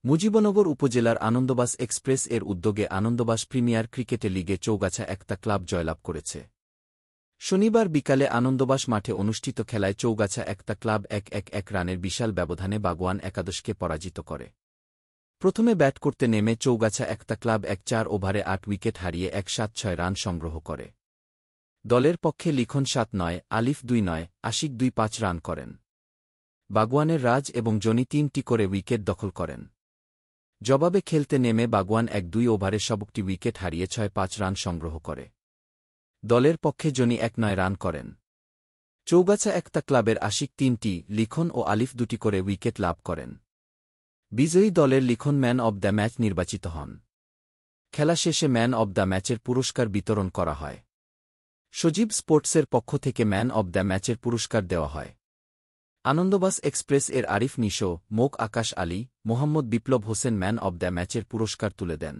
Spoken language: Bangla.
মুজিবনগর উপজেলার আনন্দবাস এক্সপ্রেস এর উদ্যোগে আনন্দবাস প্রিমিয়ার ক্রিকেটে লিগে চৌগাছা একটা ক্লাব জয়লাভ করেছে। শনিবার বিকালে আনন্দবাস মাঠে অনুষ্ঠিত খেলায় চৌগাছা একটা ক্লাব ১-১ রানের বিশাল ব্যবধানে বাগওয়ান একাদশকে পরাজিত করে। প্রথমে ব্যাট করতে নেমে চৌগাছা একটা ক্লাব ১-৪ ওভারে ৮ উইকেট হারিয়ে ১৭৬ রান সংগ্রহ করে। দলের পক্ষে লিখন ৭-৯, আলিফ ২-৯, আশিক ২-৫ রান করেন। বাগওয়ানের রাজ এবং জনি ৩টি করে উইকেট দখল করেন। জবাবে খেলতে নেমে বাগওয়ান ১-২ ওভারে সবকটি উইকেট হারিয়ে ৬-৫ রান সংগ্রহ করে। দলের পক্ষে জনি ১-৯ রান করেন। চৌগাছা একটা ক্লাবের আশিক ৩টি, লিখন ও আলিফ ২টি করে উইকেট লাভ করেন। বিজয়ী দলের লিখন ম্যান অব দ্য ম্যাচ নির্বাচিত হন। খেলা শেষে ম্যান অব দ্য ম্যাচের পুরস্কার বিতরণ করা হয়। সজীব স্পোর্টসের পক্ষ থেকে ম্যান অব দ্য ম্যাচের পুরস্কার দেওয়া হয়। আনন্দবাস এক্সপ্রেস এর আরিফ নিশো, মোক আকাশ আলী, মোহাম্মদ বিপ্লব হোসেন ম্যান অব দ্য ম্যাচের পুরস্কার তুলে দেন।